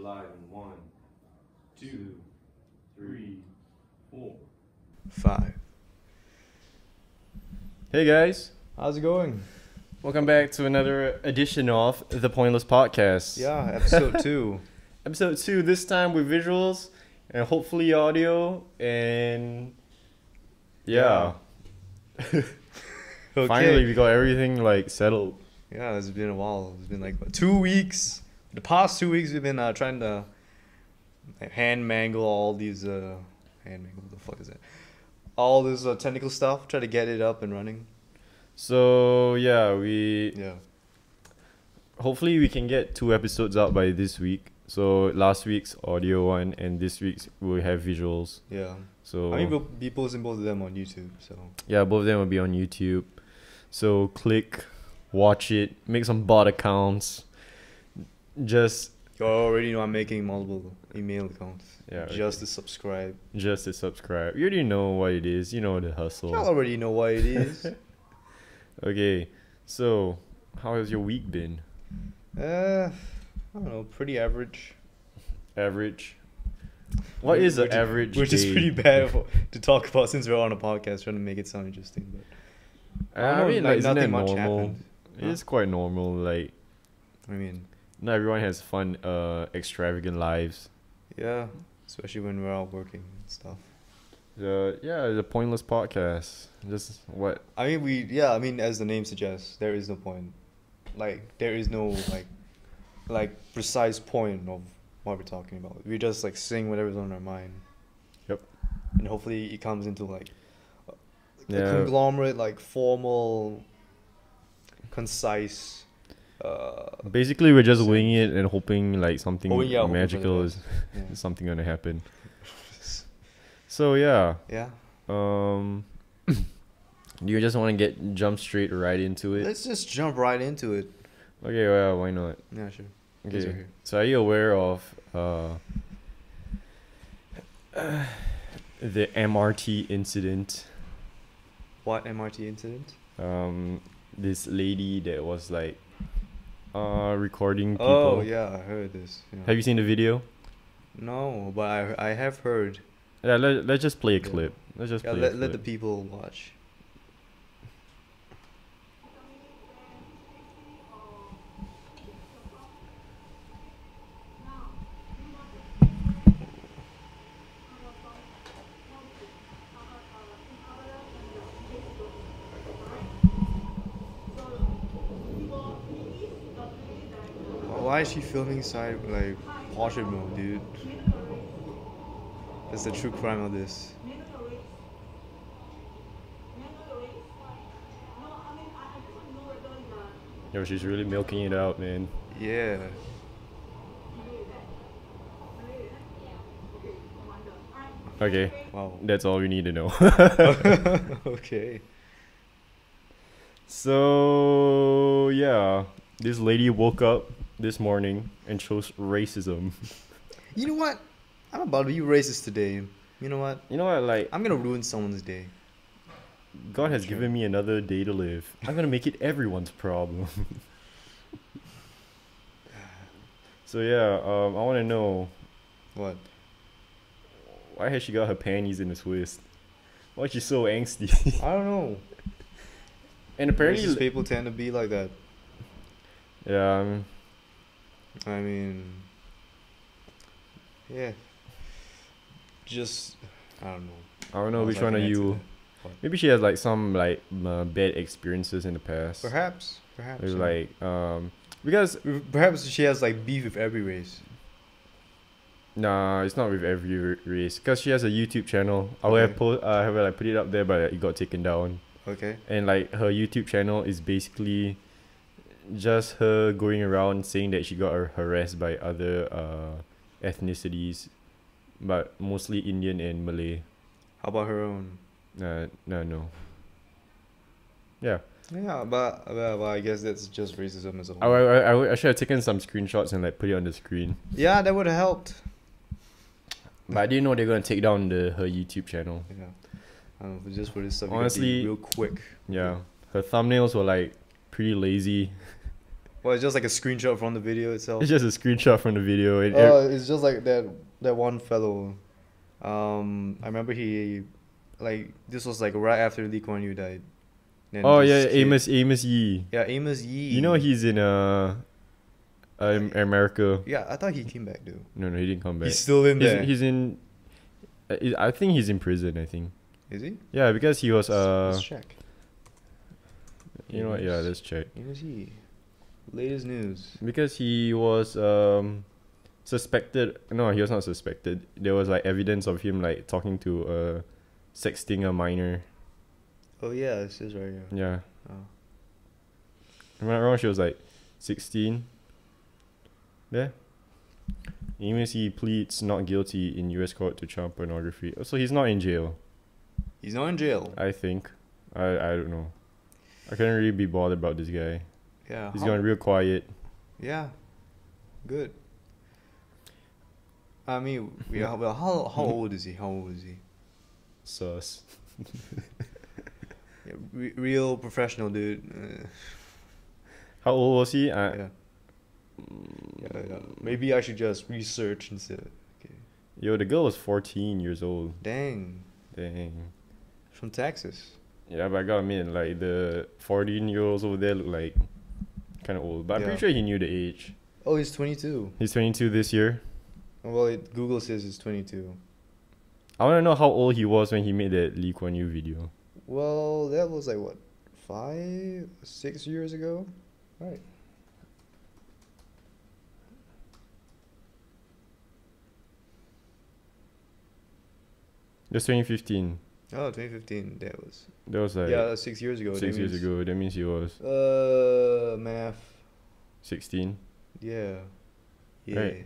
live in 1, 2, 3, 4, 5. Hey guys, How's it going? welcome back to another edition of the Pointless Podcast. Yeah, episode 2. Episode 2, this time with visuals and hopefully audio and yeah. Okay. Finally we got everything like settled. Yeah, it's been a while. It's been like what, 2 weeks. The past 2 weeks we've been trying to hand mangle all these hand mangle. What the fuck is that? All this technical stuff. Try to get it up and running. So yeah, Yeah. hopefully we can get 2 episodes out by this week. So last week's audio one and this week's we'll have visuals. Yeah. So I mean, we'll be posting both of them on YouTube. So yeah, both of them will be on YouTube. So click, watch it, make some bot accounts. Just you already know I'm making multiple email accounts. Yeah, Just to subscribe. just to subscribe. You already know what it is. You know the hustle. Y'all already know what it is. Okay, so how has your week been? I don't know, pretty average. Average. What is an average Which is day? pretty bad to talk about since we're on a podcast trying to make it sound interesting. But I mean, like, isn't that nothing much normal? happened. It's quite normal. Like, I mean, not everyone has fun, extravagant lives. yeah, especially when we're out working and stuff. The Pointless Podcast. Just what? I mean, as the name suggests, there is no point. Like, there is no like precise point of what we're talking about. We just like saying whatever's on our mind. Yep. And hopefully it comes into like a Yeah. conglomerate, like formal, concise. Basically, we're just So- winging it and hoping like something hoping for the magical best. is Yeah. something gonna happen. So yeah, Yeah. you just want to jump straight right into it? Let's just jump right into it. Okay, well, why not? Yeah, sure. Yes, Okay, we're here. so are you aware of the MRT incident? What MRT incident? This lady that was like recording people. Oh yeah, I heard this. Yeah. Have you seen the video? No, but I have heard. Yeah, let's just play a Yeah. clip. Let's just Yeah, play a let the clip. people watch. Why is she filming side like portrait mode, dude? That's the true crime of this. Yo, she's really milking it out, man. Yeah. Okay, Wow. that's all we need to know. Okay. So yeah, this lady woke up this morning and chose racism. You know what? I'm about to be racist today. You know what? You know what? Like, I'm gonna ruin someone's day. God has Sure. given me another day to live. I'm gonna make it everyone's problem. So yeah, I want to know, What? why has she got her panties in a twist? Why is she so angsty? I don't know. And apparently, Racist people tend to be like that. yeah, I mean, yeah. Just, I don't know. I don't know How which else I one can of answer you. that. What? Maybe she has like some like bad experiences in the past. Perhaps. With, Yeah. like because Perhaps she has like beef with every race. nah, it's not with every race. Cause she has a YouTube channel. I would have like put it up there, but it got taken down. Okay. And like her YouTube channel is basically just her going around saying that she got harassed by other ethnicities, but mostly Indian and Malay. How about her own? No. Yeah, Yeah, but I guess that's just racism as a I, whole. I should have taken some screenshots and like put it on the screen. Yeah, that would have helped. But I didn't know they're gonna take down her YouTube channel. Yeah. I don't know, just for this stuff, Honestly, real quick. Yeah, her thumbnails were like pretty lazy. Well, it's just like a screenshot from the video itself. It's just a screenshot from the video. And It's just like that one fellow. I remember he, like, this was like right after Lee Kuan Yew died. Then oh this yeah, kid- Amos Yee. Yeah, Amos Yee. You know he's in America. Yeah, I thought he came back, dude. No, he didn't come back. He's still in there. He's in. I think he's in prison. I think. Is he? Yeah, because he was Let's check. You know what? Yeah, let's check. Amos Yee. Latest news. Because he was suspected. No, he was not suspected. There was like evidence of him like talking to sexting a minor. Oh yeah, this is right here. Yeah. Oh. Am I not wrong? She was like 16. Yeah. Amos he pleads not guilty in U.S. court to child pornography. So he's not in jail. He's not in jail. I think. I don't know. I can't really be bothered about this guy. Yeah. He's gone real quiet. Yeah. Good. I mean, yeah. Well, how old is he? How old is he? Sus. Yeah, real professional dude. How old was he? Yeah. Yeah. Maybe I should just research instead. Okay. Yo, the girl was 14 years old. Dang. From Texas. Yeah, but I gotta admit, like, the 14-year-olds over there look like kind of old. But I'm Yeah. pretty sure he knew the age. Oh, he's 22. He's 22 this year. Well, Google says he's 22. I want to know how old he was when he made that Lee Kuan Yew video. Well, that was like, what, 6 years ago? Right. That's 2015. Oh, 2015. That was like Yeah, 6 years ago. 6 years ago. That means he was Math. 16. Yeah. Yeah. Right.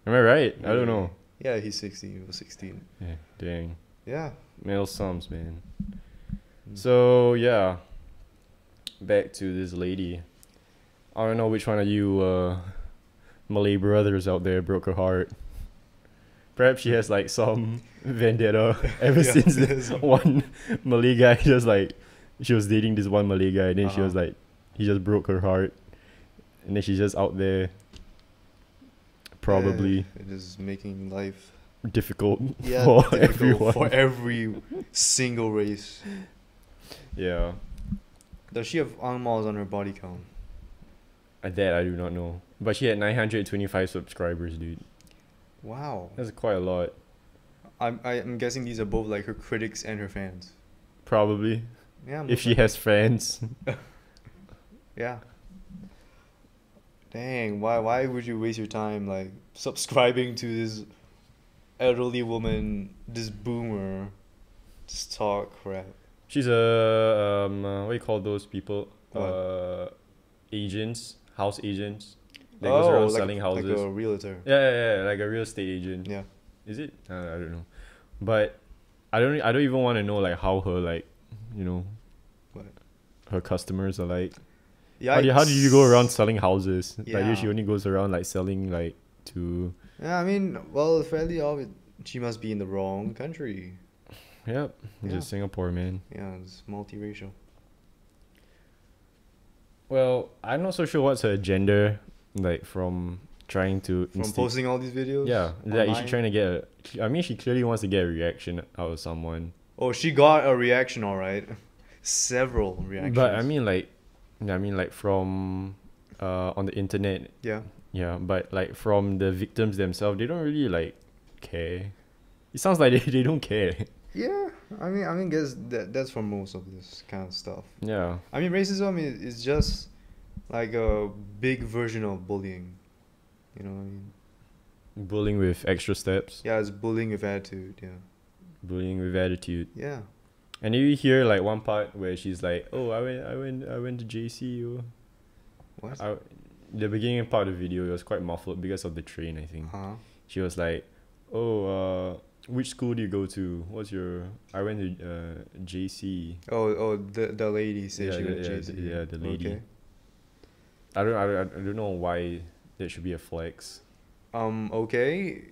Am I right? I don't know. Yeah, he's 16. He was 16. Yeah, dang. Yeah. Male sums, man. So, yeah. Back to this lady. I don't know which one of you Malay brothers out there broke her heart. Perhaps she has like some vendetta ever Yeah, since there's one Malay guy just like, she was dating this one Malay guy and then she was like, he just broke her heart. And then she's just out there probably It is making life difficult difficult for everyone. for every single race. Yeah. Does she have angmos on her body count? That I do not know. But she had 925 subscribers, dude. Wow. That's quite a lot. I'm guessing these are both like her critics and her fans. Probably. Yeah. If she has fans. Yeah. Dang, why would you waste your time like subscribing to this elderly woman, this boomer, just talk crap? She's a what do you call those people? What? Agents, house agents. That goes around like, selling houses. like a realtor. Yeah, like a real estate agent. Yeah. Is it? I don't know. But I don't even want to know like how her like, you know, What? her customers are like. Yeah. How do you go around selling houses? Like Yeah. she only goes around like selling like to. Yeah, I mean, well, fairly obvious. She must be in the wrong country. Yep, Yeah. just Singapore, man. Yeah, it's multiracial. Well, I'm not so sure what's her agenda, like from trying to From posting all these videos. Yeah, like is she online? trying to get I mean, she clearly wants to get a reaction out of someone. Oh, she got a reaction, all right. Several reactions. But I mean, like from on the internet, Yeah. yeah. But like from the victims themselves, they don't really like care. It sounds like they don't care. Yeah, I mean, guess that's for most of this kind of stuff. Yeah. I mean, racism is just like a big version of bullying. You know what I mean? Bullying with extra steps. Yeah, it's bullying with attitude. Yeah. Bullying with attitude. Yeah. And you hear like one part where she's like, "Oh, I went to JC." Or What? the beginning part of the video, it was quite muffled because of the train, I think. Huh? She was like, "Oh, which school do you go to? What's your?" I went to JC. Oh, the lady said she went to JC. Yeah, the lady. Okay. I don't know why that should be a flex. Okay.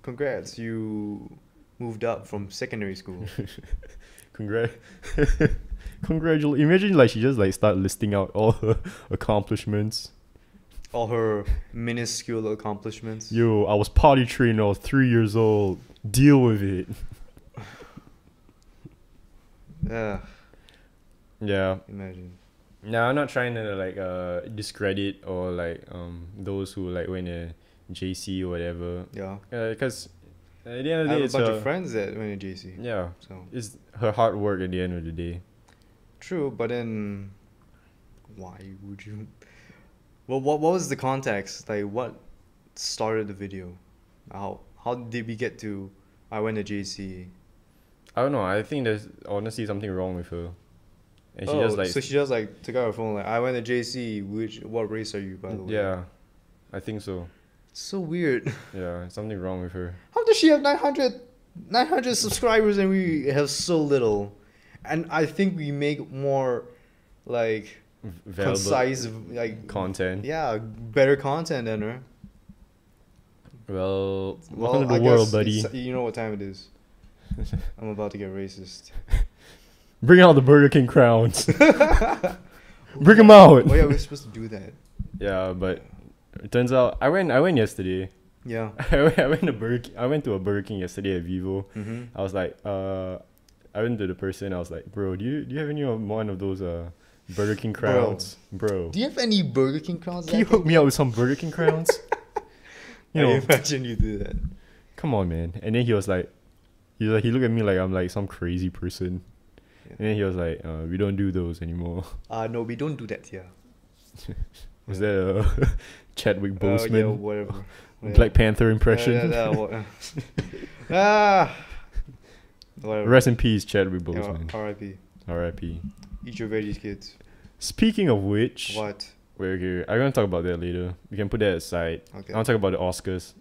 Congrats, you moved up from secondary school. Congratulate. Imagine like she just like start listing out all her accomplishments. all her minuscule accomplishments. Yo, I was potty trained when I was 3 years old. Deal with it. Yeah, Yeah. imagine. No, I'm not trying to like discredit or like those who like went to JC or whatever. Yeah. Because at the end of I the have day, a it's bunch of friends that went to JC. yeah, So it's her hard work at the end of the day. true, but then why would you? Well, what was the context? Like, what started the video? How did we get to? I went to JC. I don't know. I think there's honestly something wrong with her, and she just like so she just like took out her phone like, I went to JC. What race are you, by the way? yeah, I think so. So weird. Yeah, something wrong with her. How does she have 900 subscribers and we have so little? And I think we make more like Valuable concise like content. yeah, better content than her. Well, welcome to I the world, guess buddy. you know what time it is. I'm about to get racist. Bring out the Burger King crowns. Bring them out. Oh yeah, we're supposed to do that. Yeah, but it turns out I went yesterday. Yeah. I went to a Burger King yesterday at Vivo. Mm-hmm. I was like, I went to the person. I was like, bro, do you have any of one of those Burger King crowns, bro? Do you have any Burger King crowns? Can you hook me up with some Burger King crowns? I imagine you do that. Come on, man. And then he looked at me like I'm like some crazy person. Yeah. And then he was like, we don't do those anymore. No, we don't do that here. Was that a Chadwick Boseman? Yeah, whatever. Black Panther impression? Whatever. Rest in peace, Chadwick Yeah, Boseman. R.I.P. R.I.P. Eat your veggies, kids. Speaking of which, What? we're here. I'm gonna talk about that later. We can put that aside. Okay. I'll talk about the Oscars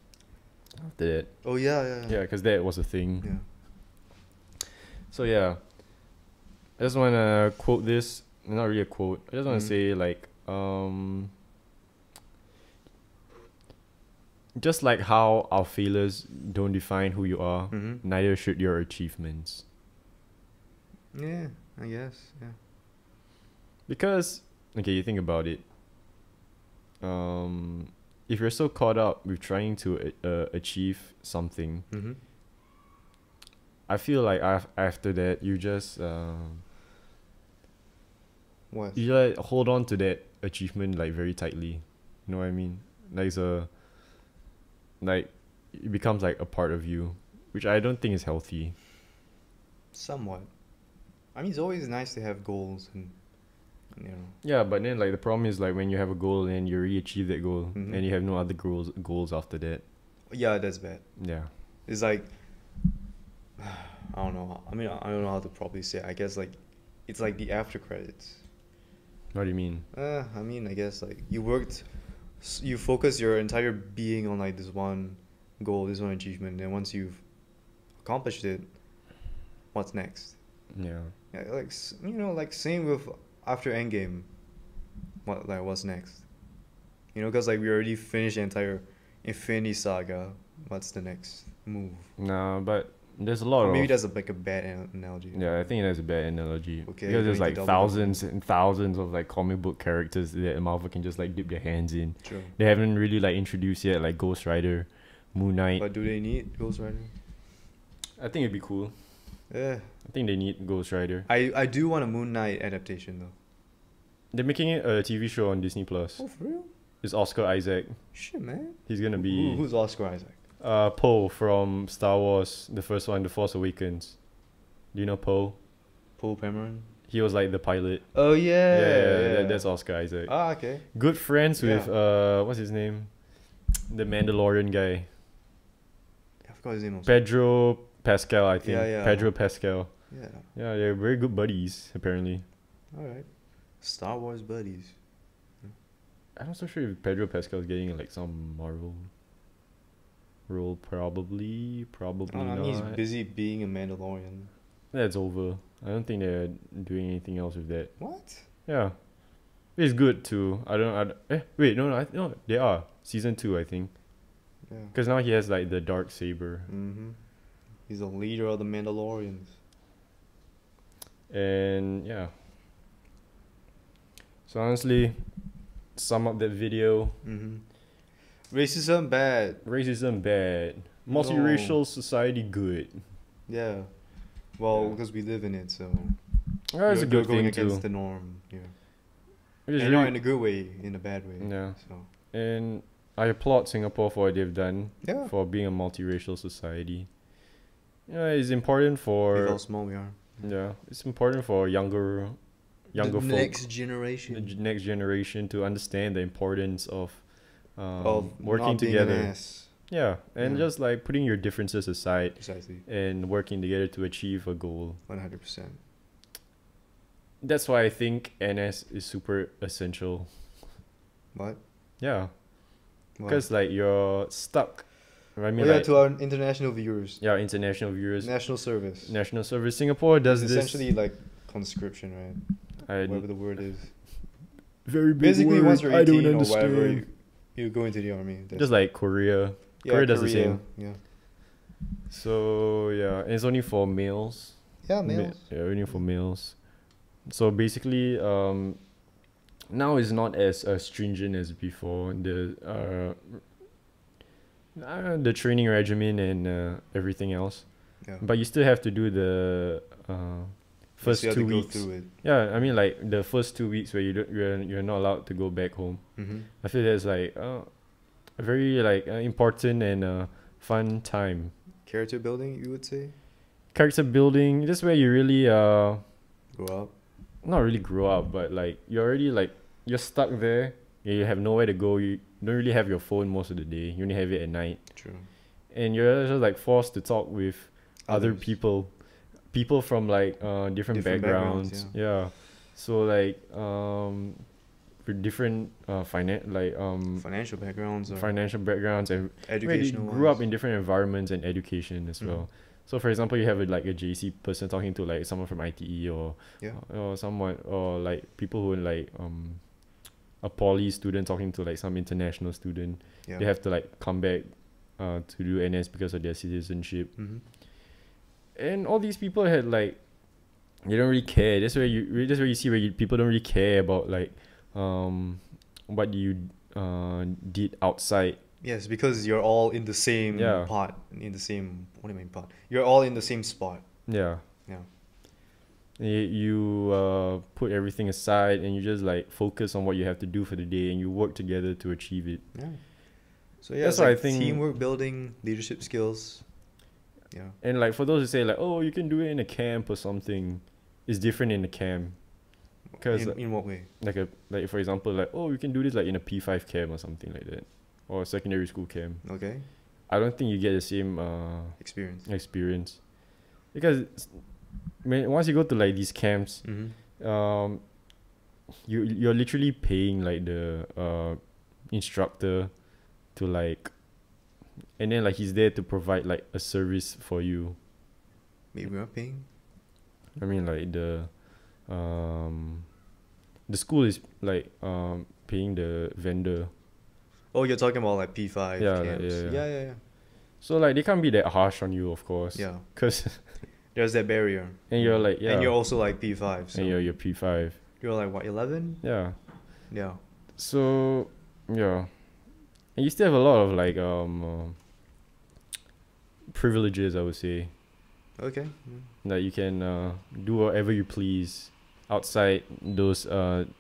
after that. Oh yeah. Yeah, because that was a thing. Yeah. So yeah, I just wanna quote this. Not really a quote. I just wanna say like just like how our failures don't define who you are, neither should your achievements. Yeah, I guess. Yeah. Because okay, you think about it. If you're so caught up with trying to achieve something, I feel like after that you just What? you like hold on to that achievement like very tightly. You know what I mean? Like it becomes like a part of you, which I don't think is healthy. Somewhat. I mean, it's always nice to have goals and Yeah, but then like the problem is like when you have a goal and you already achieve that goal and you have no other goals after that. Yeah, that's bad. Yeah. It's like I don't know. I mean, I don't know how to properly say it. I guess like it's like the after credits. What do you mean? I mean, I guess like you focus your entire being on like this one goal, this one achievement, and once you've accomplished it, what's next? Yeah. Yeah, like like same with after Endgame. What's next? Because like we already finished the entire Infinity Saga. What's the next move? No, but there's a lot Or maybe of that's like a bad analogy. yeah, I think that's a bad analogy. Okay, Because there's going like to double thousands and thousands of like comic book characters that Marvel can just like dip their hands in. True. They haven't really like introduced yet like Ghost Rider, Moon Knight. But do they need Ghost Rider? I think it'd be cool. Yeah. I think they need Ghost Rider. I do want a Moon Knight adaptation though. They're making it a TV show on Disney Plus. Oh, for real? It's Oscar Isaac. Shit, man. He's gonna be Who's Oscar Isaac? Poe from Star Wars, the first one, The Force Awakens. Do you know Poe? Poe Dameron? He was like the pilot. Oh yeah. Yeah, that's Oscar Isaac. Ah, okay. Good friends with Yeah. what's his name? The Mandalorian guy. I forgot his name also. Pedro Pascal, I think. Yeah. Pedro Pascal. Yeah. Yeah, they're very good buddies, apparently. Alright. Star Wars buddies. I'm not so sure if Pedro Pascal is getting like some Marvel role. Probably I not. don't know, I mean, he's busy being a Mandalorian. That's over. I don't think they're doing anything else with that. What? Yeah. It's good too. Wait, no, they are. Season 2, I think. Yeah. Because now he has like the dark saber. He's the leader of the Mandalorians. And yeah. So honestly, sum up that video. Racism bad. Racism bad. No. Multiracial society good. Yeah. Well, Yeah. because we live in it, so That's a you're good going thing against too. the norm. Yeah. It's And not really- in a good way, in a bad way. Yeah. So And I applaud Singapore for what they've done yeah. for being a multiracial society. Yeah, it's important With for how small we are. it's important for younger The folk, next the generation next generation to understand the importance of of working not being an together. ass. Yeah, and Yeah. just like putting your differences aside Precisely. and working together to achieve a goal. 100%. That's why I think NS is super essential. What? Yeah, What? because like you're stuck. I mean, yeah, like to our international viewers. yeah, international viewers, National service. national service. Singapore does It's this. essentially like conscription, right? I Whatever the word is. very big Basically, word. once you're I 18 don't or whatever, understand. you go into the army. That's Just like Korea. yeah, Korea does the same. Yeah. So yeah, and it's only for males. Yeah, males. Yeah, only for males. So basically, now it's not as stringent as before. The training regimen and everything else, Yeah. but you still have to do the first You have 2 to go weeks. through it. Yeah, I mean like the first 2 weeks where you're not allowed to go back home. I feel that's like a very like important and fun time. Character building, you would say? Character building. This where you really Grow up. not really grow up, but like you're already like you're stuck there. You have nowhere to go. You don't really have your phone most of the day. You only have it at night, True. and you're just like forced to talk with other Others. people from like different backgrounds. backgrounds, Yeah. So like for different Financial backgrounds or financial backgrounds and where they educational grew up ones. in different environments and education as well. So for example, you have like a JC person talking to like someone from ITE or Yeah. or someone or like people who are like a poly student talking to like some international student. Yeah. They have to like come back to do NS because of their citizenship. And all these people had like they don't really care. That's where you see where people don't really care about like what you did outside. Yes, because you're all in the same Yeah. pot. In the same what do you mean pot? You're all in the same spot. Yeah. Yeah. You put everything aside and you just like focus on what you have to do for the day and you work together to achieve it. Yeah. So yeah, That's it's why I like think- teamwork building, leadership skills. Yeah. And like for those who say like, oh, you can do it in a camp or something, it's different in a camp. Because In what way? like for example like, oh, you can do this like in a P5 camp or something like that, or a secondary school camp. Okay. I don't think you get the same Experience. experience because once you go to like these camps, you're literally paying like the instructor to like, and then like he's there to provide like a service for you. Maybe we're paying. I mean like the school is like paying the vendor. Oh, you're talking about like P5 Yeah, like, camps. yeah. Yeah. So like they can't be that harsh on you, of course. Yeah. Cause There's that barrier. and you're like And you're also like P5. So and you're P5. you're like what, 11? Yeah. Yeah. So yeah, and you still have a lot of like privileges, I would say. Okay. That you can do whatever you please outside those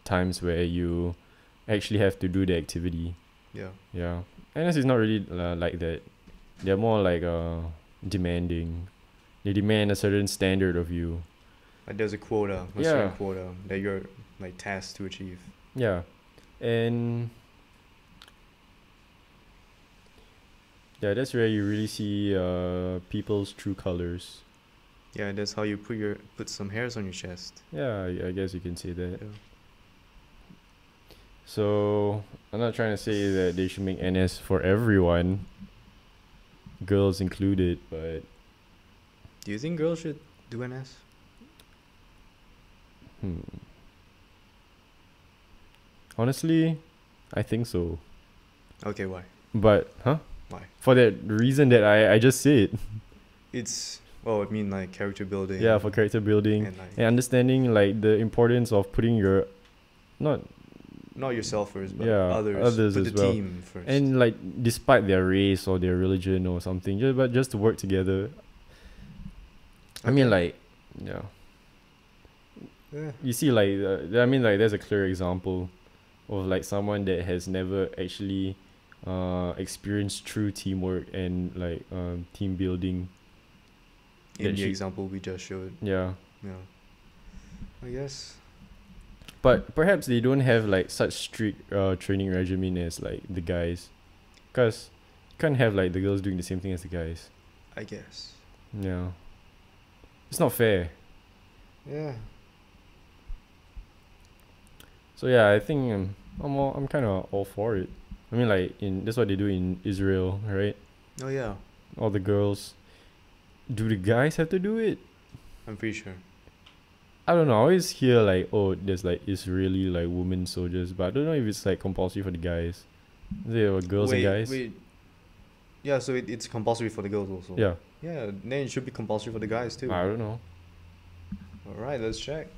times where you actually have to do the activity. Yeah. Yeah, NS is not really like that. They're more like demanding. They demand a certain standard of you. Like there's a quota, a Yeah. certain quota that you're like tasked to achieve. Yeah, and yeah, that's where you really see people's true colors. Yeah, that's how you put some hairs on your chest. Yeah, I guess you can say that. Yeah. So I'm not trying to say that they should make NS for everyone, girls included, but Do you think girls should do NS? honestly, I think so. Okay, why? But Why? for that reason that I just said. It's I mean like character building. Yeah, for character building and like and understanding like the importance of putting your not not yourself first, but Yeah, others. others Put as the well. team first. And like, despite their race or their religion or something, but just to work together. I mean, Okay. like, yeah. Yeah. You see, like, I mean, like, there's a clear example of like someone that has never actually experienced true teamwork and like team building. In that the she- example we just showed. Yeah. Yeah. I guess. But perhaps they don't have like such strict training regimen as like the guys, cause you can't have like the girls doing the same thing as the guys. I guess. Yeah, it's not fair. Yeah. So yeah, I think I'm kind of all for it. I mean, like that's what they do in Israel, right? Oh yeah. All the girls. Do the guys have to do it? I'm pretty sure. I don't know. I always hear like, oh, there's like Israeli like women soldiers, but I don't know if it's like compulsory for the guys. Is it girls wait, and guys? Wait. Yeah, so it's compulsory for the girls also. Yeah. Yeah, then it should be compulsory for the guys too. I don't know. All right, let's check.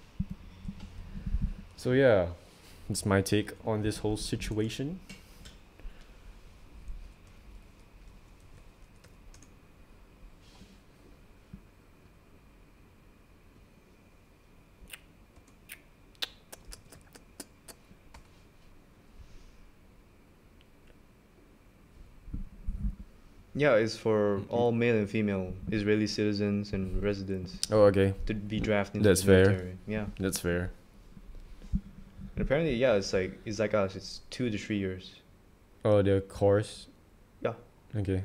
So yeah, that's my take on this whole situation. Yeah, it's for all male and female Israeli citizens and residents Oh, okay. to be drafted into That's the fair. military. Yeah. That's fair. And apparently, yeah, it's like us. It's 2 to 3 years. Oh, the course. Yeah. Okay.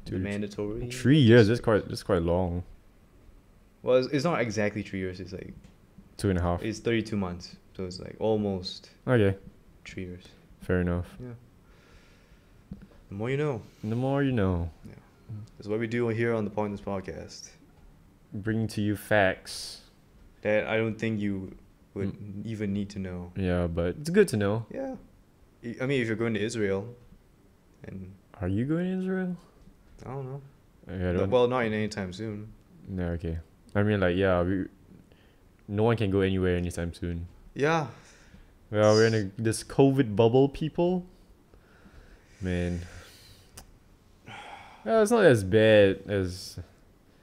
The 2 to mandatory. 3 years. That's quite long. Well, it's not exactly 3 years. It's like 2.5. it's 32 months, so it's like almost Okay. 3 years. Fair enough. Yeah. The more you know. The more you know. That's what we do here on the Pointless Podcast. Bringing to you facts. That I don't think you would even need to know. Yeah, but it's good to know. Yeah. I mean, if you're going to Israel, and Are you going to Israel? I don't know. Okay, I don't. Well, not in anytime soon. No, okay. I mean, like, yeah, no one can go anywhere anytime soon. Yeah. Well, we're in this COVID bubble, people. Man. Well, it's not as bad as.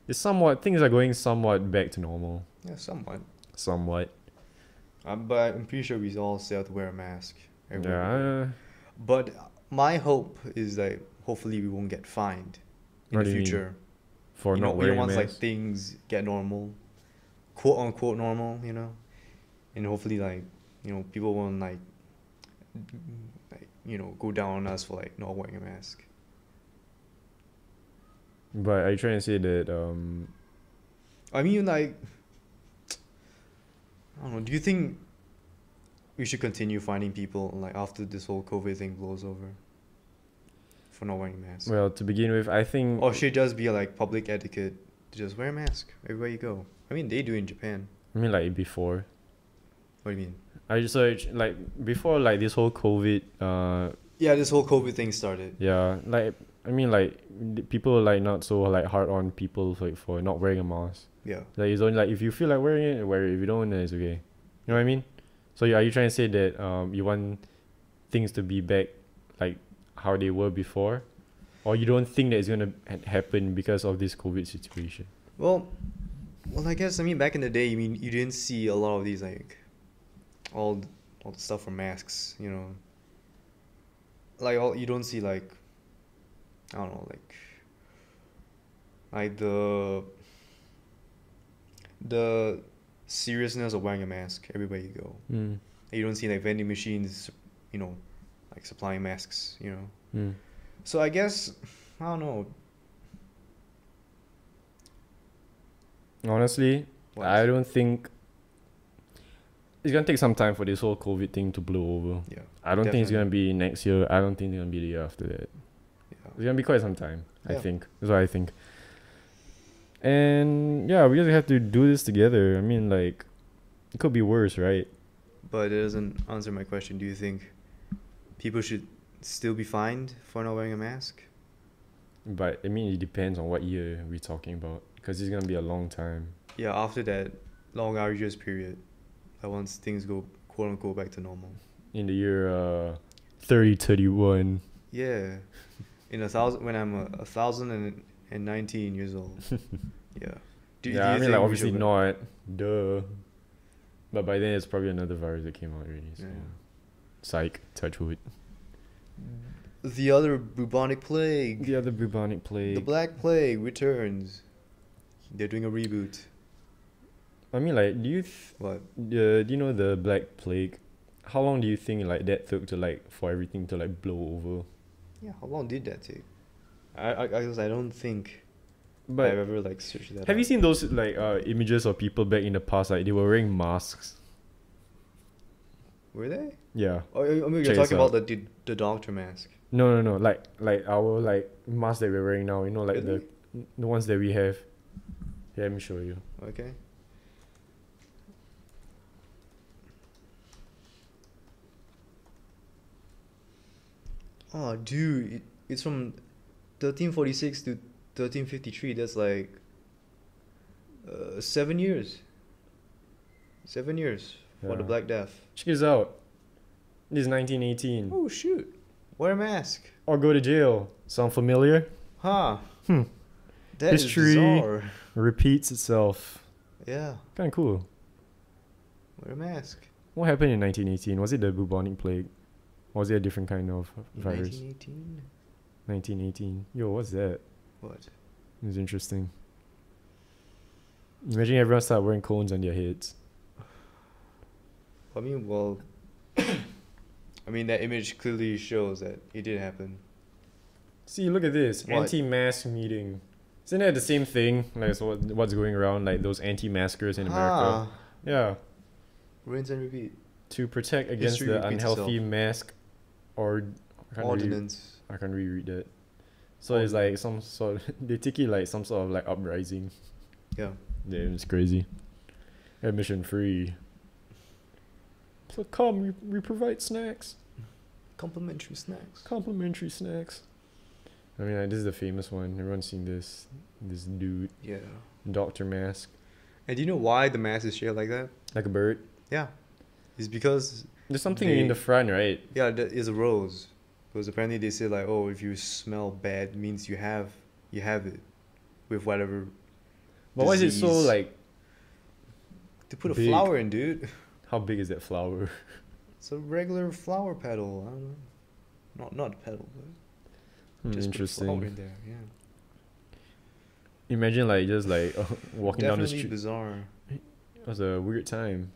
It's somewhat. Things are going somewhat back to normal. Yeah, somewhat. Somewhat. But I'm pretty sure we all still have to wear a mask. everywhere we go. Yeah. But my hope is that hopefully we won't get fined in What the do you mean? future. For not wearing a once like mask. things get normal, quote unquote normal, and hopefully people won't like go down on us for like not wearing a mask. But are you trying to say that I mean, like, I don't know. Do you think we should continue finding people like after this whole COVID thing blows over for not wearing masks? well, to begin with, I think Or should it just be like public etiquette to just wear a mask everywhere you go? I mean, they do in Japan. I mean like before. What do you mean? I just like before like this whole COVID Yeah, this whole COVID thing started. yeah, like I mean like people are like not so like hard on people like for not wearing a mask. Yeah. Like it's only like if you feel like wearing it, wear it. If you don't, then it's okay. You know what I mean? So are you trying to say that you want things to be back like how they were before, or you don't think that it's gonna happen because of this COVID situation? Well, I guess back in the day, you didn't see a lot of these like all the stuff for masks, like you don't see like I don't know like the seriousness of wearing a mask everywhere you go. Mm. You don't see like vending machines, like supplying masks, Mm. So I guess I don't know. Honestly, What? I don't think it's gonna take some time for this whole COVID thing to blow over. Yeah. I don't think it's Definitely. gonna be next year. I don't think it's gonna be the year after that. Yeah. It's gonna be quite some time. I Yeah. think that's what I think. And yeah, we just have to do this together. I mean, like, it could be worse, right? But it doesn't answer my question. Do you think people should still be fined for not wearing a mask? But I mean, it depends on what year we're talking about, because it's gonna be a long time. Yeah, after that long arduous period, like once things go quote unquote back to normal. in the year 3031. Yeah, when I'm 1,019 years old. Yeah. Do Yeah, I you mean, like, think we obviously should? not. Duh. But by then, it's probably another virus that came out already. So. Yeah. Psych, touch wood. The other bubonic plague. The other bubonic plague. The Black Plague returns. They're doing a reboot. I mean, like, What? do you know the Black Plague? How long do you think like that took to like for everything to like blow over? Yeah, how long did that take? I guess I don't think But I've ever like searched that. have you up. seen those like images of people back in the past? Like they were wearing masks. Were they? Yeah. Oh, I mean, you're Check talking this about the doctor mask. No. Like our like masks that we're wearing now. You know, like Really? the ones that we have. Yeah, let me show you. Okay. Oh, dude, it's from 1346 to 1353. That's like 7 years. 7 years for the Yeah. Black Death. Check this out. This is 1918. Oh shoot! Wear a mask. Or go to jail. Sound familiar? Huh? Hmm. That is History. bizarre. Repeats itself. Yeah. Kind of cool. Wear a mask. What happened in 1918? Was it the bubonic plague? Or was it a different kind of In virus? 1918. 1918. Yo, what's that? What? It was interesting. Imagine everyone start wearing cones on their heads. I mean, well, I mean that image clearly shows that it did happen. See, look at this. What? Anti-mask meeting. Isn't that the same thing? Like, so what's going around? Like those anti-maskers in America. Ah, Yeah. rinse and repeat. To protect against History the repeats unhealthy mask or... Ordinance. I can't reread that. So it's like some sort... they take it like some sort of like uprising. Yeah. Yeah, it's crazy. Admission free. So come, we provide snacks. Complimentary snacks. Complimentary snacks. I mean, like, this is the famous one. Everyone's seen this. This dude, Yeah. Doctor Mask, And do you know why the mask is shaped like that? like a bird. Yeah. It's because There's something in the front, right? yeah, that is a rose. Because apparently they say like, oh, if you smell bad, it means you have it, with whatever. But why is it so disease. like? To put a big? flower in, dude. How big is that flower? It's a regular flower petal. I don't know. Not petal, but just put a flower Interesting. in there. Yeah. Imagine like just like walking down the Definitely street. bizarre. It was a weird time.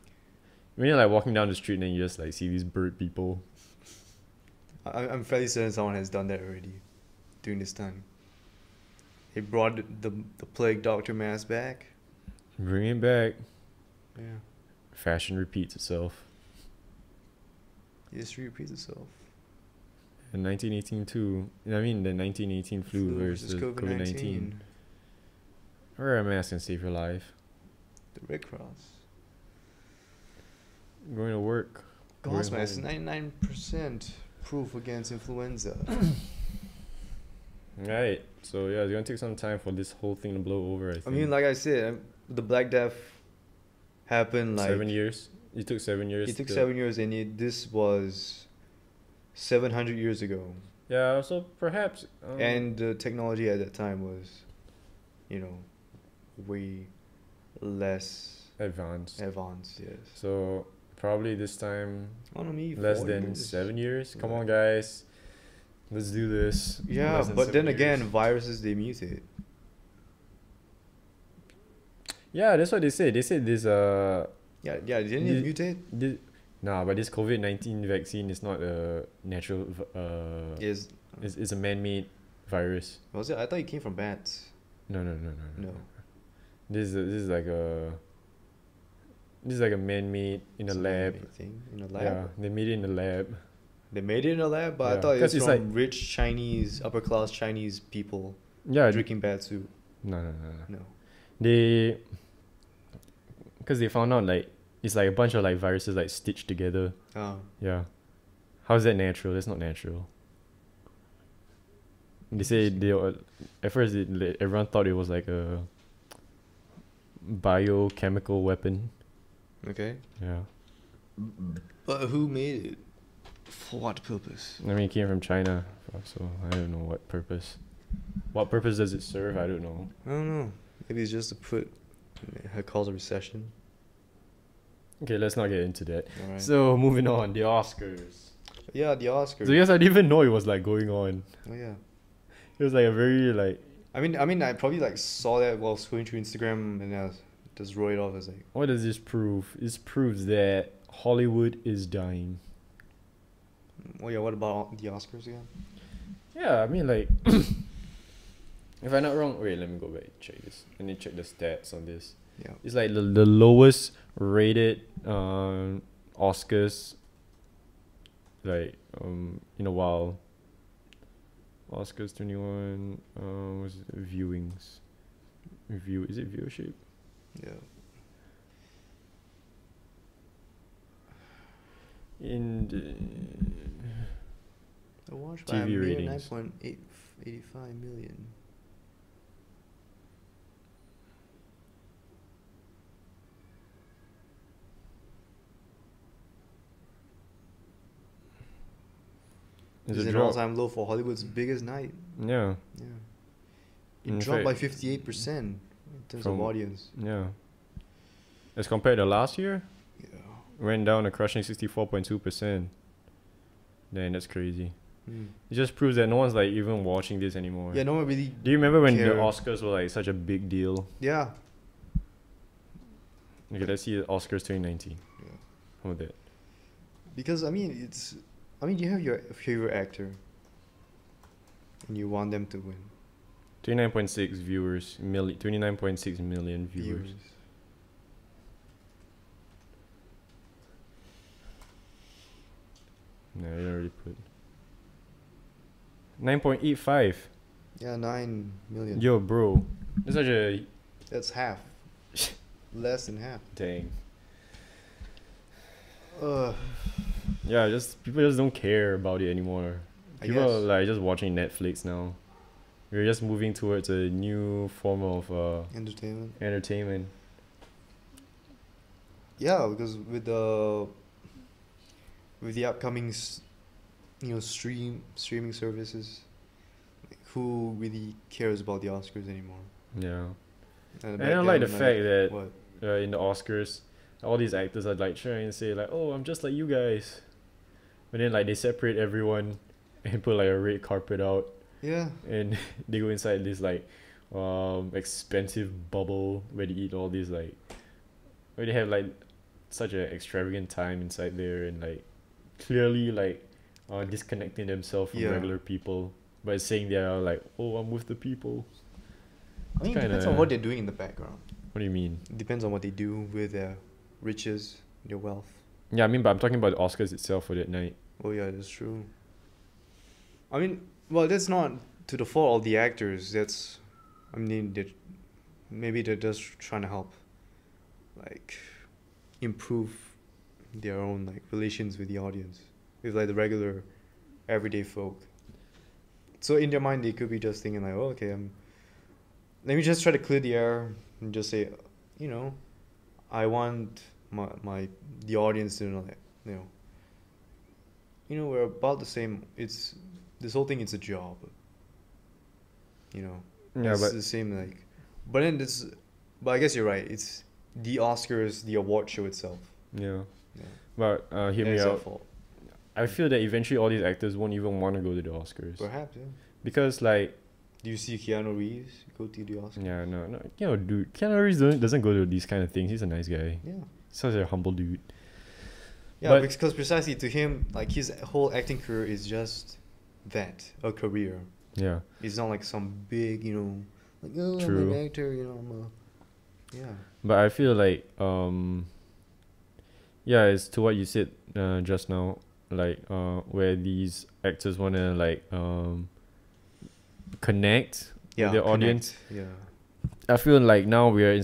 Imagine like walking down the street and then you just like see these bird people. I'm fairly certain someone has done that already during this time. They brought the plague doctor mask back. Bring it back. Yeah. Fashion repeats itself. History repeats itself. In 1918 too. I mean the 1918 flu versus COVID-19. Wear a mask and save your life. The Red Cross. Going to work. Gauze Going mask is home. 99% proof against influenza. Right. So yeah, it's gonna take some time for this whole thing to blow over. I think. I mean, like I said, the Black Death happened like 7 years. It took 7 years. It took to- 7 years, and this was 700 years ago, Yeah. So perhaps. and the technology at that time was, you know, way less advanced. advanced. Yes. So probably this time I don't know, less 40 than years. 7 years. Come Yeah. on, guys. Let's do this. Yeah, Less than but 7 then again, years. viruses they mutate. Yeah, that's what they said. They said this Yeah, didn't it mutate? nah, but this COVID-19 vaccine is not a natural Is it's a man-made virus. was it? I thought it came from bats. No. No. This is like a man-made in a It's lab. man-made thing in a lab. Yeah, they made it in the lab. They made it in a lab, but I Yeah, thought it 'cause was it's from rich Chinese, upper class Chinese people Yeah. drinking bad soup. No. No. Because they found out like it's like a bunch of like viruses like stitched together. Oh. Yeah. How's that natural? That's not natural. They say at first everyone thought it was like a biochemical weapon. Okay. Yeah. But who made it? For what purpose? I mean, it came from China, so I don't know what purpose. What purpose does it serve? I don't know. I don't know. Maybe it's just to put cause a recession. Okay, let's not get into that. Alright. So moving on, the Oscars. Yeah, the Oscars. So yes, I didn't even know it was like going on. Oh yeah. It was like a very like. I mean, I probably like saw that while scrolling through Instagram, and I just wrote it off as like. What does this prove? This proves that Hollywood is dying. Oh yeah, what about the Oscars again? Yeah, I mean like. If I'm not wrong, wait, let me go back and check this. I need to check the stats on this. Yeah. It's like the lowest rated Oscars like in a while. Oscars 21 was it viewings. Is it viewership? Yeah. In I watched TV by a ratings. 9.85 million. There's It's a an drop. all-time low for Hollywood's biggest night. Yeah, Yeah. It In dropped by fact, 58% in terms from- of audience. yeah. As compared to last year, Yeah. went down a crushing 64.2%. Then that's crazy. Hmm. It just proves that no one's like even watching this anymore. Yeah, no one really. Do you remember when the care. Oscars were like such a big deal? Yeah. Okay, let's see the Oscars 2019. Yeah. How about that? Because I mean, you have your favorite actor, and you want them to win. 29.6 viewers, 29.6 million viewers. No, you already put 9.85. Yeah, 9 million. Yo, bro, that's such a That's half. Less than half. dang. Uh, Yeah, just people just don't care about it anymore. I People are guess. like just watching Netflix now. We're just moving towards a new form of Entertainment. entertainment. Yeah, because with the upcoming, streaming services, like, who really cares about the Oscars anymore? Yeah. And And I don't like the then, fact that what? in the Oscars, all these actors are like trying to say like, "Oh, I'm just like you guys," but then like they separate everyone and put like a red carpet out, Yeah. and they go inside this like expensive bubble where they eat all these like, where they have like such an extravagant time inside there, and like clearly like disconnecting themselves from Yeah. regular people by saying they're like, "Oh, I'm with the people." I mean, it depends kinda- on what they're doing in the background. What do you mean? It depends on what they do with their riches, their wealth. Yeah, I mean, but I'm talking about the Oscars itself for that night. Oh yeah, that's true. I mean, well, that's not to the fault of the actors. Maybe they're just trying to help, like, improve their own like relations with the audience, with like the regular, everyday folk. So in their mind, they could be just thinking like, oh, okay, let me just try to clear the air and just say, I want the audience to know that, we're about the same. It's this whole thing. It's a job. Yeah, It's but the same like, but I guess you're right. It's the Oscars, the award show itself. yeah, Yeah. but hear And me it's their out. fault. I feel that eventually all these actors won't even want to go to the Oscars Perhaps, yeah. because like Do you see Keanu Reeves go to the Oscars? yeah, no, dude, Keanu Reeves doesn't go to these kind of things. He's a nice guy. Yeah. Such a humble dude. Yeah, But- because precisely to him, like his whole acting career is just that, a career. Yeah, It's not like some big, like, oh, True. I'm an actor, yeah. but I feel like yeah, it's to what you said just now, like where these actors wanna like connect Yeah, with the audience. Yeah. I feel like now we're in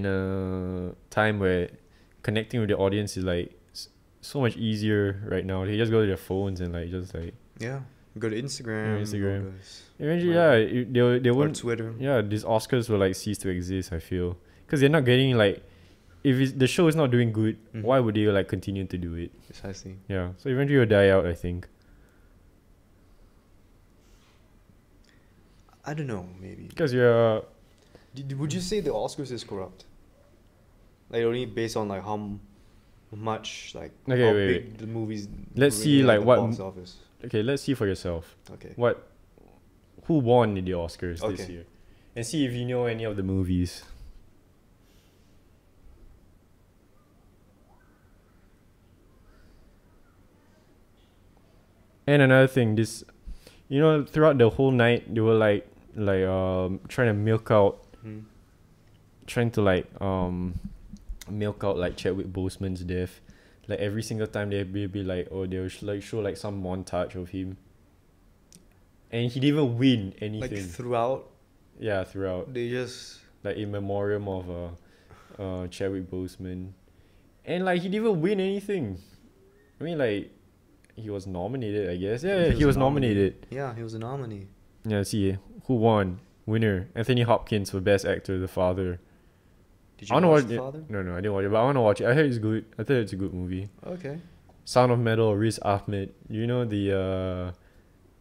a time where connecting with the audience is like so much easier right now. They just go to their phones and like just like Yeah. Go to Instagram. Instagram. go to eventually Right. they or wouldn't Twitter. yeah, these Oscars will like cease to exist, I feel, because they're not getting like the show is not doing good, Mhm. why would they like continue to do it? Precisely. Yeah, so eventually it'll die out, I think. I don't know. Maybe. Because you're Would you say the Oscars is corrupt? Like only based on like how much like Okay, how wait, big the movies. Let's bring see, in like, at the what box office. okay. Let's see for yourself. Okay. Who won in the Oscars this Okay. year, and see if you know any of the movies. And another thing, throughout the whole night they were trying to Hmm. milk out like Chadwick Boseman's death. Like every single time they'd be like, oh, they'll show like some montage of him, and he didn't even win anything. Like throughout, Yeah, throughout, they just. like in memoriam of Chadwick Boseman, and like he didn't even win anything. I mean, like he was nominated, I guess. Yeah, he was nominated. Yeah, he was a nominee. Yeah, see who won. Winner Anthony Hopkins for Best Actor, The Father. Did I you wanna watch watch The it. Father? No, I didn't watch it, but I want to watch it. I heard it's good. I thought it's a good movie. Okay. Sound of Metal, Riz Ahmed. You know the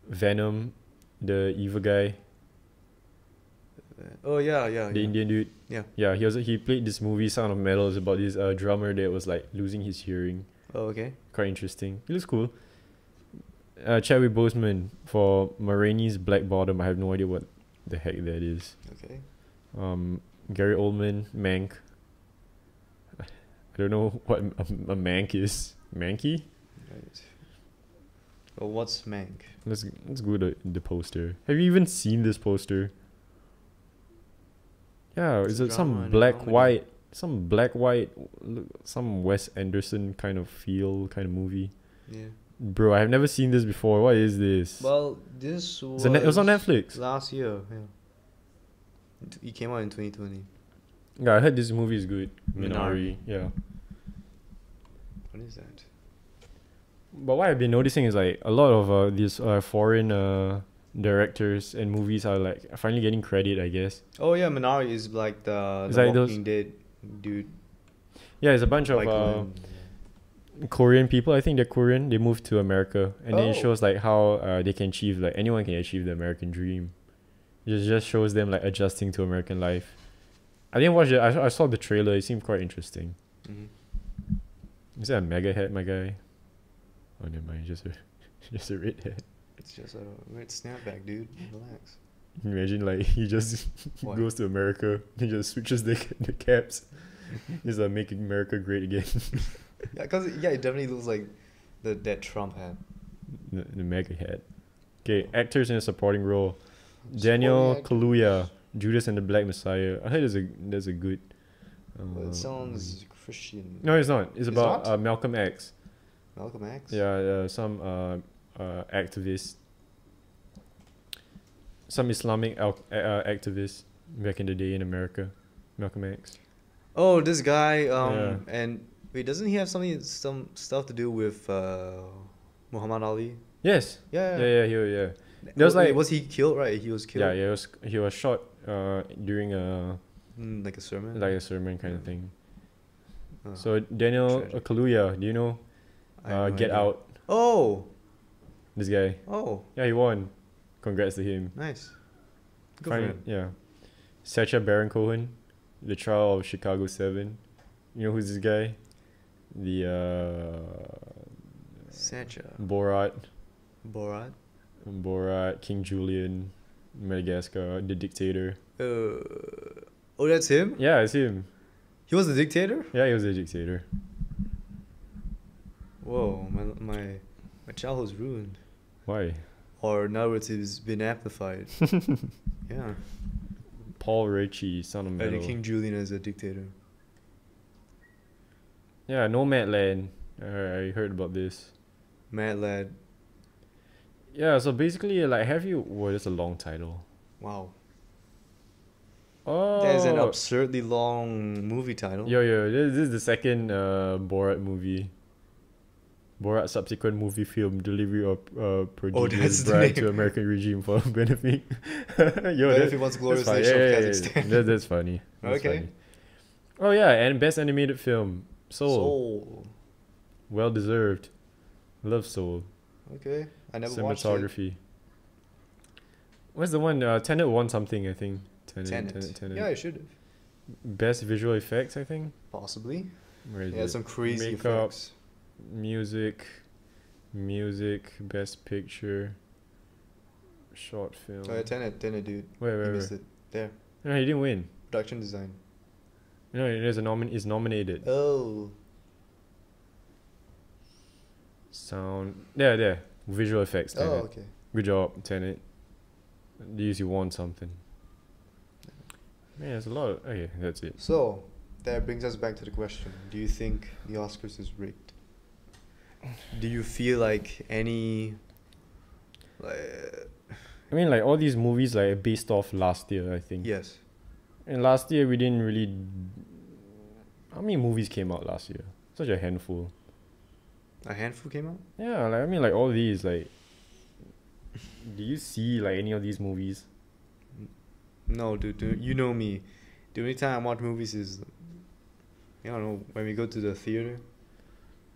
Venom, the evil guy, Oh yeah, the Indian dude. Yeah. Yeah, he played this movie Sound of Metal. It's about this drummer that was like losing his hearing. Oh okay. Quite interesting. It looks cool. Chadwick Boseman for Ma Rainey's Black Bottom. I have no idea what the heck that is. Okay. Gary Oldman, Mank. I don't know what a Mank is. Manky? Right. Well, what's Mank? Let's go to the poster. Have you even seen this poster? Yeah, It's is a it some drama and a black comedy. white, some Wes Anderson kind of feel kind of movie? Yeah. Bro, I have never seen this before. What is this? Well, this was. It was on Netflix. Last year. Yeah. It came out in 2020. Yeah, I heard this movie is good. Minari. Minari. Yeah. What is that? But what I've been noticing is like a lot of these foreign directors and movies are like finally getting credit, I guess. Oh yeah, Minari is like the It's like those- Walking Dead dude. Yeah, it's a bunch of Michael Korean people. I think they're Korean. They moved to America, and then it Oh. shows like how they can achieve, like anyone can achieve the American dream. It just shows them like adjusting to American life. I didn't watch it. I saw the trailer. It seemed quite interesting. Mhm. Is that a mega hat, my guy? Oh, never mind. Just a red hat. It's just a weird snapback, dude. Relax. Imagine like he just What? goes to America. He just switches the caps. He's like making America great again. Yeah, cause it definitely looks like that Trump hat. the mega hat. Okay, actors in a supporting role. Daniel Kaluuya, Judas and the Black Messiah. I heard there's a good. Well, it sounds Christian. No, it's not. It's It's about not? Malcolm X. Malcolm X. Yeah, some activist, some Islamic activist back in the day in America. Malcolm X. Oh, this guy. Yeah. And wait, doesn't he have some stuff to do with Muhammad Ali? Yes. Yeah. Yeah. There was like was he killed? Right, he was killed. yeah, he was shot during Like a sermon. like a sermon kind of Yeah. thing. Oh, So Daniel tragic. Kaluuya, do you know? I have no Get idea. Out. Oh. This guy. Oh. Yeah, he won. Congrats to him. Nice. Good for Fine, him. yeah. Sacha Baron Cohen, The Trial of Chicago 7. You know who's this guy? The Sacha. Borat, Borat. King Julian, Madagascar, The Dictator. Oh, that's him. Yeah, it's him. He was the dictator. Yeah, he was a dictator. Whoa, my childhood's ruined. Why? Our narrative's been amplified. Yeah. Paul Ritchie, Son of I Metal. think King Julian is a dictator. Yeah, Nomadland. I heard about this. Mad Lad. Yeah, so basically, like, have you? Well, that's a long title. Wow. Oh, That is an absurdly long movie title. Yo, this is the second Borat movie. Borat subsequent movie film delivery of prodigious that's the bribe to name. American regime for benefit. Yo, Benefit once glorious funny. nation of Yeah, Kazakhstan. that's funny. That's Okay. funny. Oh yeah, and best animated film, Soul. Soul. Well deserved. Love Soul. Okay, I never watched it. Cinematography. What's the one? Tenet won something, I think. Tenet. Tenet. Yeah, I should have. Best visual effects, I think. Possibly. Where is Yeah, it? some crazy Makeup, effects. music, best picture, short film. Oh, yeah, Tenet, dude. Where, You where? missed it. There. No, he didn't win. Production design. No, there's is nominated. Oh. Sound. There. Visual effects. Tenet. Oh, okay. Good job, Tenet. At least you won something. Man, there's a lot of. Okay, that's it. So, that brings us back to the question. Do you think the Oscars is rigged? Do you feel like any... I mean, like all these movies, like based off last year, I think. yes. And last year we didn't really. How many movies came out last year? Such a handful. A handful came out? Yeah, like I mean, like all these, like. Do you see like any of these movies? No, dude. You know me. The only time I watch movies is... I don't know, when we go to the theater.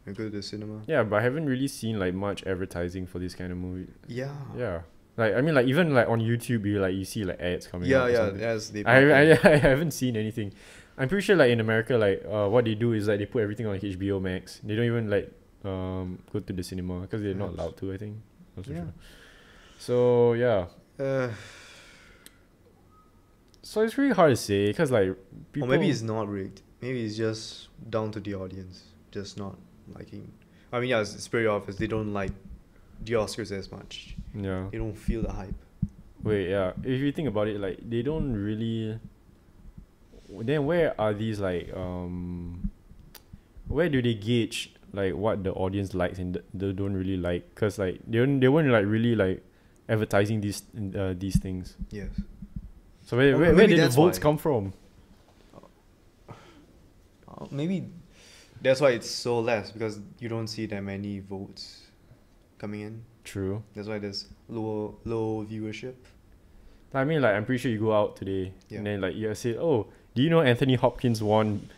When we go to the cinema. Yeah, but I haven't really seen like much advertising for this kind of movie. Yeah. Yeah, like I mean, like even like on YouTube, you see like ads coming. Yeah, out or yeah. something. Yes, they I haven't seen anything. I'm pretty sure like in America, like what they do is like they put everything on HBO Max. They don't even like go to the cinema because they're not Yes. allowed to, I think. Not so Yeah. sure. So yeah, Uh, so it's really hard to say because like or people. maybe it's not rigged. Maybe it's just down to the audience. Just not liking... I mean, yeah, it's pretty obvious. They don't like the Oscars as much. Yeah. They don't feel the hype. Wait, yeah. If you think about it, like they don't really. Then where are these like where do they gauge like what the audience likes and they don't really like? Cause like they weren't like really like advertising these things. Yes. So where Or where maybe did the that's votes why. come from? Maybe that's why it's so less, because you don't see that many votes coming in. True. That's why there's low viewership. I mean, like I'm pretty sure you go out today Yeah. and then like you say, oh, do you know Anthony Hopkins won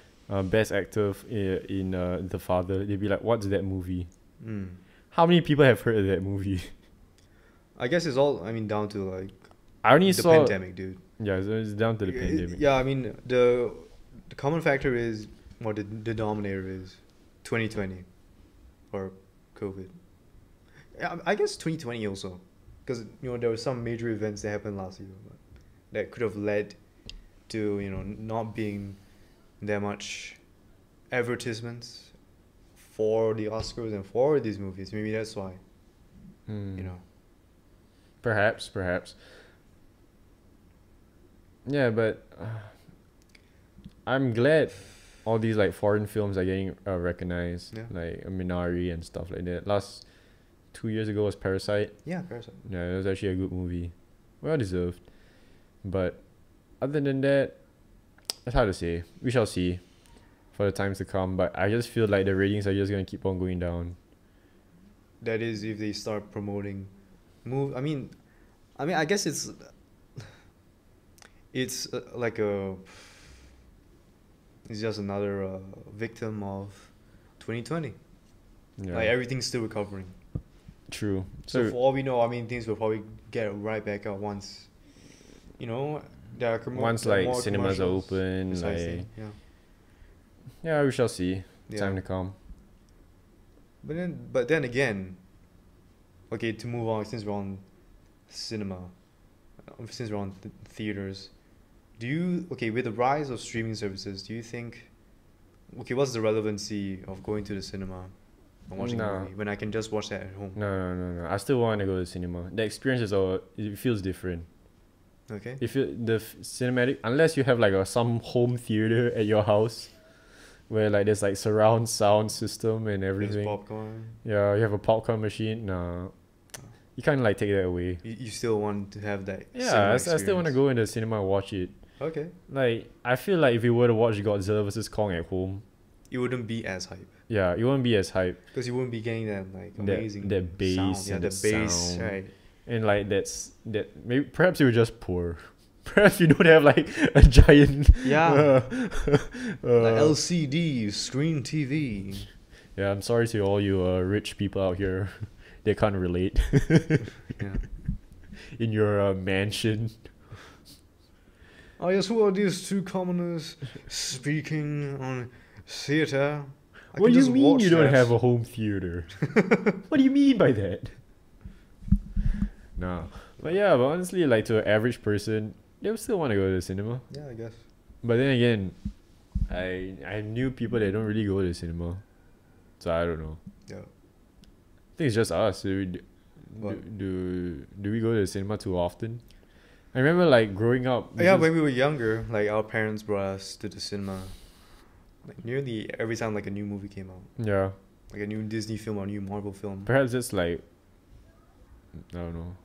best actor in The Father? They'd be like, what's that movie? Mm. How many people have heard of that movie? I guess it's all, I mean, down to like I only the saw. pandemic, dude. Yeah, it's down to the pandemic. Yeah, I mean, the common factor is, or the denominator is 2020 or COVID. Yeah, I guess 2020 also, because there were some major events that happened last year that could have led to not being that much advertisements for the Oscars and for these movies. Maybe that's why. Hmm. You know. Perhaps. Yeah, but I'm glad all these like foreign films are getting recognized, Yeah. like Minari and stuff like that. Last 2 years ago was Parasite. Yeah, Parasite. Yeah, it was actually a good movie, well deserved. But other than that, it's hard to say. We shall see for the times to come. But I just feel like the ratings are just gonna keep on going down. That is, if they start promoting I mean, I guess it's like it's just another victim of 2020. Yeah, Like everything's still recovering. true. So for all we know, I mean, things will probably get right back up once, there are once there are like more cinemas are commercials. open, Precisely, like yeah. yeah, we shall see. Yeah. Time to come. But then again, okay, to move on, since we're on cinema, since we're on theaters, with the rise of streaming services, do you think, what's the relevancy of going to the cinema and watching a No. movie when I can just watch that at home? No. I still want to go to the cinema. The experience is it feels different. Okay. If the cinematic, unless you have like some home theater at your house, where like there's like surround sound system and There's everything. popcorn. Yeah, you have a popcorn machine. No, you can't like take that away. You still want to have that Yeah, cinema I still want to experience. go in the cinema and watch it. Okay. Like I feel like if you were to watch Godzilla versus Kong at home, It wouldn't be as hype. yeah, it won't be as hype. Because you wouldn't be getting that like amazing that bass sound. Yeah, and the the bass, sound. right. And like that maybe perhaps it was just poor. Perhaps you don't have like a giant. Yeah. Like uh, LCD screen TV. yeah, I'm sorry to all you rich people out here. They can't relate. Yeah. In your mansion. Oh yes, who are these two commoners speaking on theater? I What can do you just mean watch you don't that. have a home theater? What do you mean by that? No. But yeah, but honestly, like to an average person, they would still want to go to the cinema. Yeah, I guess. But then again, I knew people that don't really go to the cinema. So I don't know. Yeah. I think it's just us. What? Do we go to the cinema too often? I remember like growing up. Yeah, because- when we were younger, like our parents brought us to the cinema. Like nearly every time like a new movie came out. Yeah. Like a new Disney film or a new Marvel film. Perhaps it's like I don't know.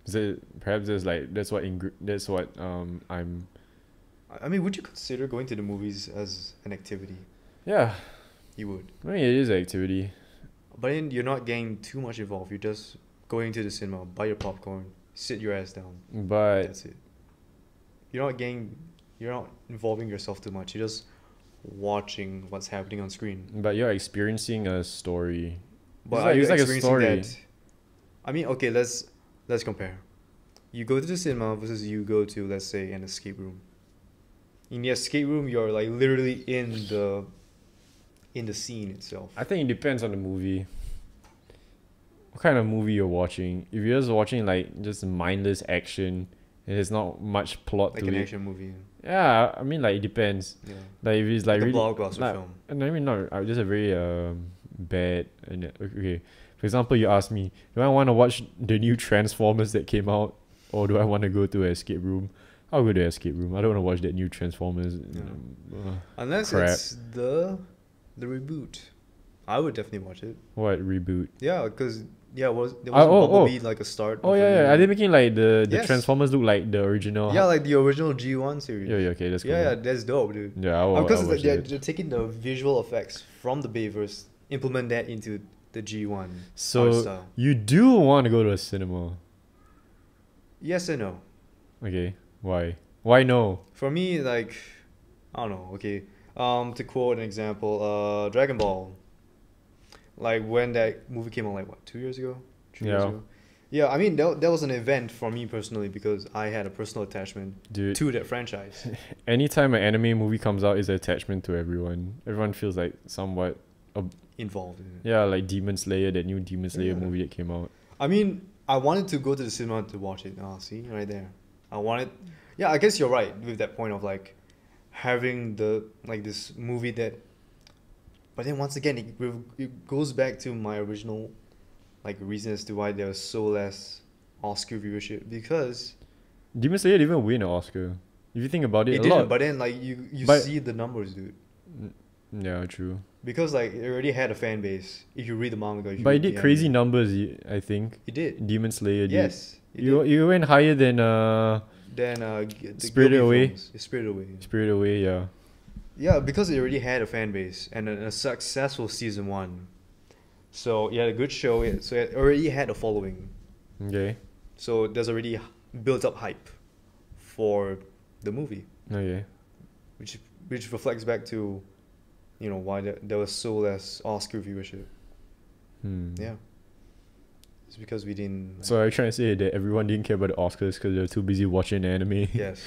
Is it perhaps it's like that's what I'm I mean, would you consider going to the movies as an activity? yeah. You would. I mean it is an activity. But then you're not getting too much involved. You're just going to the cinema, buy your popcorn, sit your ass down. But That's it. You're not involving yourself too much. You're just watching what's happening on screen. but you're experiencing a story. But It's are like- you it's like a experiencing story. that? I mean, okay, let's compare. You go to the cinema versus you go to, let's say, an escape room. In the escape room, you're like literally in the scene itself. I think it depends on the movie. What kind of movie you're watching? If you're just watching like just mindless action and there's not much plot Like to an it. action movie. Yeah, I mean like it depends. Yeah. Like if it's like Like a really blockbuster like, film. and I mean not just a very bad and okay. For example, you ask me, do I want to watch the new Transformers that came out, or do I want to go to an escape room? I'll go to an escape room. I don't want to watch that new Transformers. Unless Crap. it's the reboot. I would definitely watch it. What reboot? Yeah, because there was Oh, Bumblebee like a start. Oh of a yeah, yeah. new- Are they making like the Yes. Transformers look like the original? Yeah, like the original G1 series. Yeah, yeah. Okay, that's cool. Yeah, that's dope, dude. Yeah, I'll Because watch they're it. taking the visual effects from the Bayverse, implement that into the G1 art So style. you do want to go to a cinema? Yes and no. Okay, why? Why no? For me, like, I don't know. Okay, to quote an example, Dragon Ball. Like when that movie came out, like what, 2 years ago, 3 years Yeah. ago. Yeah, I mean that was an event for me personally because I had a personal attachment Dude, to that franchise. anytime an anime movie comes out, is an attachment to everyone. Everyone feels like somewhat. Involved in it. Yeah, like Demon Slayer, that new Demon Slayer Yeah. movie that came out. I mean, I wanted to go to the cinema to watch it. Ah, see, right there. I wanted. Yeah, I guess you're right with that point of like having this movie that. But then once again, it goes back to my original, like reason as to why there was so less Oscar viewership because Demon Slayer didn't even win an Oscar. If you think about it, it a didn't. lot. But then like you But- see the numbers, dude. Yeah, true. Because like it already had a fan base. If you read the manga, if you But it read did the crazy anime. numbers, I think. It did. Demon Slayer did. Yes. It You did. you went higher than Then the Spirited Gilby Away. films. Spirited Away. Spirit Away, yeah. Yeah, because it already had a fan base and a successful season 1. So it had a good show. So it already had a following. Okay. So there's already built up hype for the movie, Okay. which reflects back to, why there was so less Oscar viewership. Yeah, it's because we didn't. So are you trying to say that everyone didn't care about the Oscars because they're too busy watching anime? Yes.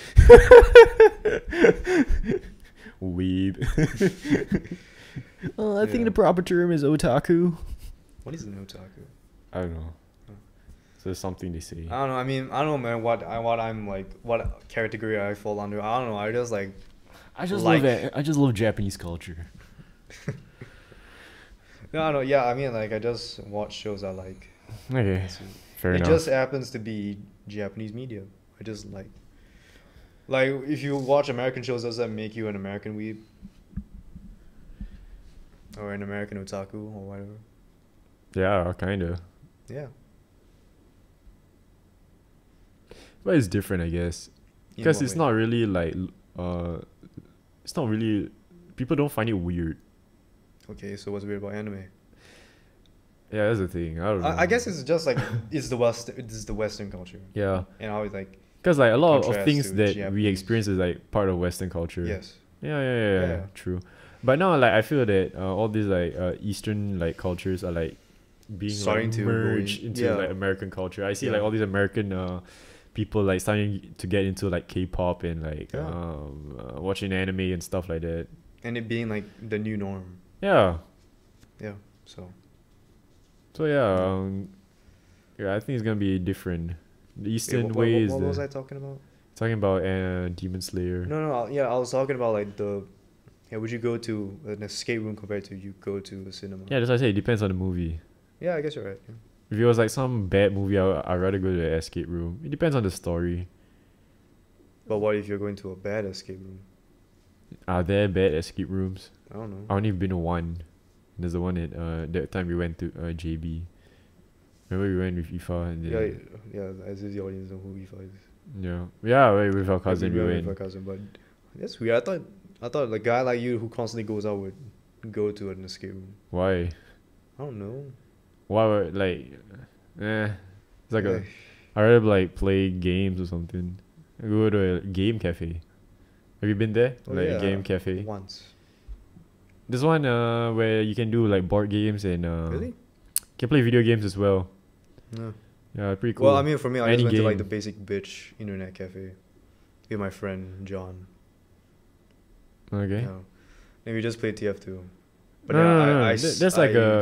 Weeb. I think Yeah. the proper term is otaku. What is an otaku? I don't know. So it's something they say. I don't know. I mean, I don't know, man. What I'm like, what category I fall under. I don't know. I just like. I just like- love it. I just love Japanese culture. No. Yeah. I mean, like, I just watch shows I like. Okay, That's it. fair It enough. just happens to be Japanese media. I just like if you watch American shows, does that make you an American weeb? Or an American otaku or whatever? Yeah, kinda. Yeah. But it's different, I guess, In because what it's way? not really like it's not really. People don't find it weird. Okay, so what's weird about anime? Yeah, that's the thing. I don't know. I guess it's just like it's the Western culture. Yeah. And how it's like Because like a lot of Contrast things to that we Japanese. experience is like part of Western culture. Yes. Yeah. True. But now like I feel that all these like Eastern like cultures are like being Starting like to go merged in- into yeah. like American culture. I see Yeah. like all these American people like starting to get into like K-pop and like Yeah. watching anime and stuff like that. And it being like the new norm. Yeah. Yeah. So So yeah, I think it's gonna be different. The Eastern way is what was the I talking about? talking about Demon Slayer. No. Yeah, I was talking about like the. Yeah, would you go to an escape room compared to you go to a cinema? Yeah, that's what I say. It depends on the movie. Yeah, I guess you're right. Yeah. If it was like some bad movie, I'd rather go to the escape room. It depends on the story. But what if you're going to a bad escape room? Are there bad escape rooms? I don't know. I only been to one. There's the one at that time we went to JB. Remember we went with Ifa and then Yeah. As if the audience know who Ifa is. with our cousin we went went. with our cousin, but that's weird. I thought a guy like you who constantly goes out would go to an escape room. Why? I don't know. Why would like it's like I'd rather like play games or something. Go to a game cafe. Have you been there? Oh, like yeah, a game cafe? Once. There's one where you can do like board games and Really? can play video games as well. No. Yeah, pretty cool. Well, I mean, for me, I Any just went to like game. the basic bitch internet cafe with my friend John. Okay. Yeah. And we just played TF2. But no, yeah, no, no. I That's like a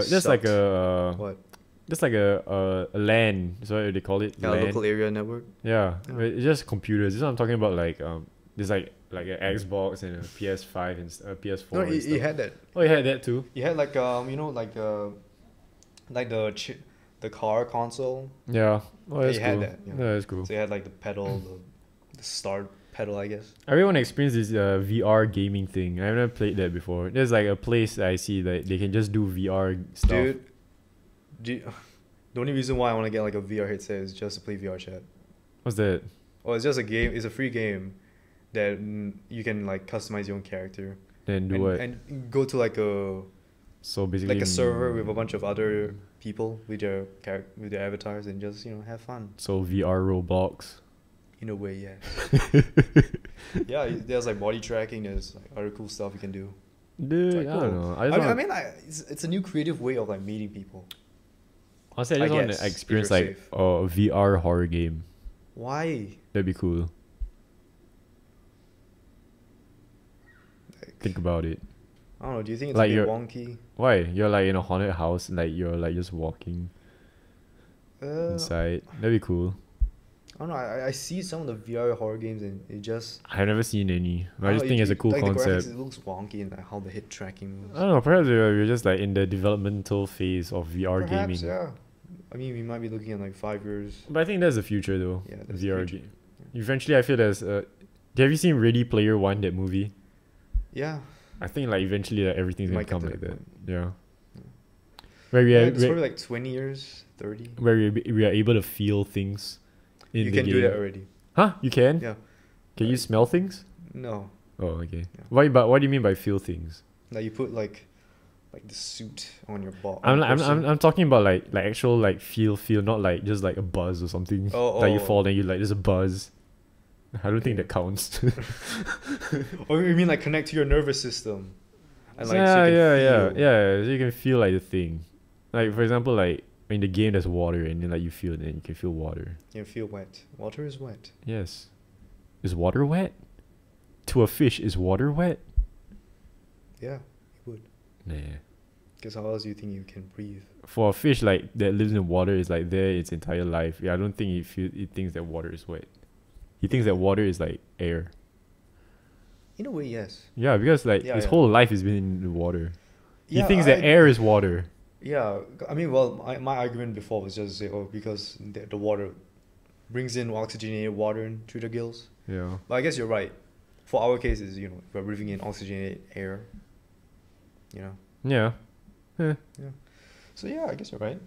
what? that's like a LAN. Is what they call it. Yeah, LAN. local area network. Yeah, Yeah. but it's just computers. This is what I'm talking about. Like there's like an Xbox and a PS5 and a PS4. No, and he stuff. had that. Oh, you had that too. He had like like the car console. Yeah. Oh, that's he cool. had that. Yeah. Yeah, that's cool. So he had like the pedal, the start pedal, I guess. I really want to experience this VR gaming thing. I've never played that before. There's like a place that I see that they can just do VR stuff. Dude, the only reason why I want to get like a VR headset is just to play VR chat. What's that? Oh, it's just a game. It's a free game that you can like customize your own character Then do what? and go to like a So basically, like a server with a bunch of other people with their with their avatars and just have fun. So VR Roblox. In a way, yeah. Yeah, there's like body tracking. There's like other cool stuff you can do. Dude, Like, I cool. don't know. I mean, like, it's a new creative way of like meeting people. Honestly, I I just want guess, to if experience you're like safe. a VR horror game. Why? That'd be cool. Like, Think about it. I don't know. Do you think it's Like a bit you're- wonky? Why? You're like in a haunted house, like you're like just walking inside. That'd be cool. I don't know. I see some of the VR horror games and it just. I've never seen any. I don't just know, think it's a cool like the concept. graphics, it looks wonky and like how the hit tracking moves. I don't know. Perhaps we're just like in the developmental phase of VR Perhaps, gaming. yeah. I mean, we might be looking at like 5 years. But I think that's the future though. Yeah, that's the VR future. game. Eventually, I feel there's. Have you seen Ready Player One? That movie. Yeah. I think like eventually like, everything's gonna Might get come to like that that. point. Yeah. Where we Yeah, are, it's probably like 20 years, 30. where we are able to feel things. In You the can game. do that already. Huh? You can? Yeah. Can you smell things? No. Oh, okay. Yeah. What do you mean by feel things? Like you put like the suit on your body. I'm talking about like actual like feel, not like just like a buzz or something. Oh, Like you oh. fall and you like there's a buzz. I don't think that counts. Or you mean like connect to your nervous system? And like yeah, so you can yeah. feel. So you can feel like the thing. Like for example, like in the game there's water and then like you feel it and you can feel water. You feel wet. Water is wet. Yes. Is water wet? To a fish, is water wet? Yeah, it would. Nah. Because how else do you think you can breathe? For a fish like that lives in water is like there its entire life. Yeah, I don't think it thinks that water is wet. He thinks that water is like air. In a way, yes. Yeah, because like Yeah, his yeah. whole life has been in the water. Yeah, he thinks that air is water. Yeah, I mean, well, my argument before was just to say, because the water brings in oxygenated water in through the gills. Yeah. But I guess you're right. For our cases, we're breathing in oxygenated air. Yeah. So yeah, I guess you're right.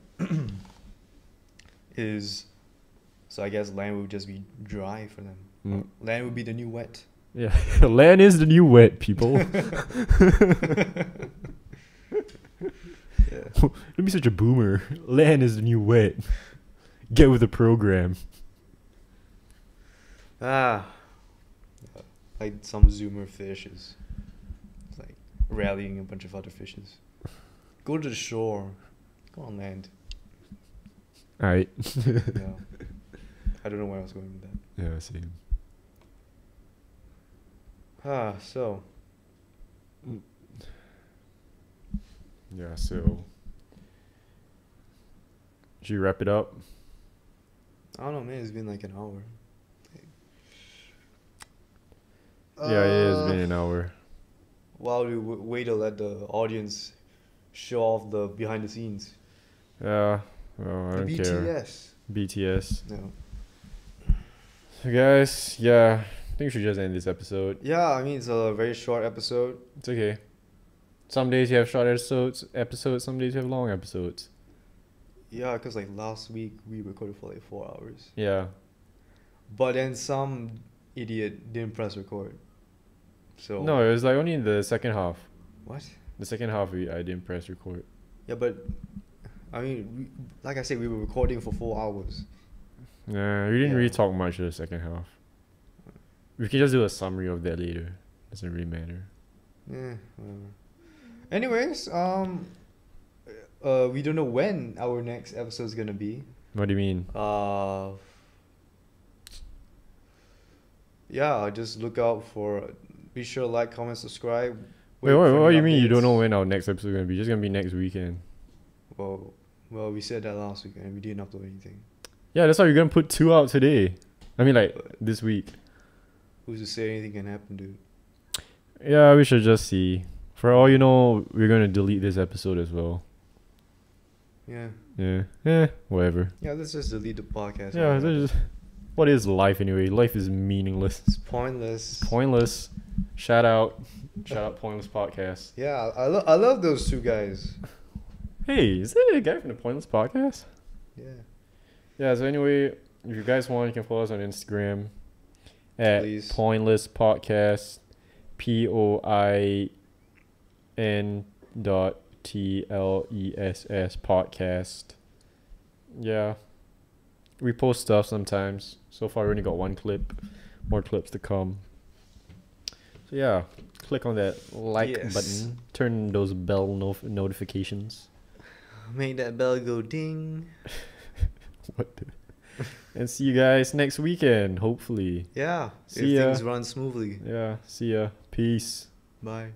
So I guess land would just be dry for them. Mm. Land would be the new wet. Yeah. Land is the new wet, people. Yeah. Don't be such a boomer. Land is the new wet. Get with the program. Ah, like some zoomer fish is like rallying a bunch of other fishes. Go to the shore. Go on land. Alright. Yeah. I don't know where I was going with that. Yeah, same. So. Yeah, so should we wrap it up? I don't know, man. It's been like an hour. Yeah, it has been an hour. While we wait to let the audience show off the behind the scenes. Yeah, well, I The don't care. BTS. BTS. No. So guys, yeah, I think we should just end this episode. Yeah, I mean, it's a very short episode. It's okay. Some days you have short episodes, some days you have long episodes. Yeah, because like last week we recorded for like 4 hours. Yeah. But then some idiot didn't press record. So. No, it was like only in the second half. What? The second half I didn't press record. Yeah, but I mean, like I said, we were recording for 4 hours. Nah, we didn't really Yeah. talk much in the second half. We can just do a summary of that later. Doesn't really matter. Yeah, whatever. Anyways, we don't know when our next episode is gonna be. What do you mean? Yeah, just look out for. Be sure to like, comment, subscribe. Wait, Wait what for do new you mean you don't know updates. when our next episode is gonna be? Just gonna be next weekend. Well, we said that last week and we didn't upload anything. Yeah, that's why you're gonna put 2 out today. I mean, like this week. Who's to say anything can happen, dude? Yeah, we should just see. For all you know, we're gonna delete this episode as well. Yeah. Yeah, whatever. Yeah, let's just delete the podcast. Yeah, what is life anyway? Life is meaningless. It's pointless. Pointless. Shout out Pointless Podcast. Yeah, I love those two guys. Hey, is that a guy from the Pointless Podcast? Yeah. Yeah, so anyway, if you guys want, you can follow us on Instagram at Please. Pointless Podcast, POIN.TLESS podcast. Yeah. We post stuff sometimes. So far, we only got 1 clip. More clips to come. So yeah, click on that like Yes. button. Turn those bell notifications. Make that bell go ding. What the? And see you guys next weekend, hopefully. Yeah. See if ya. things run smoothly. Yeah, see ya. Peace. Bye.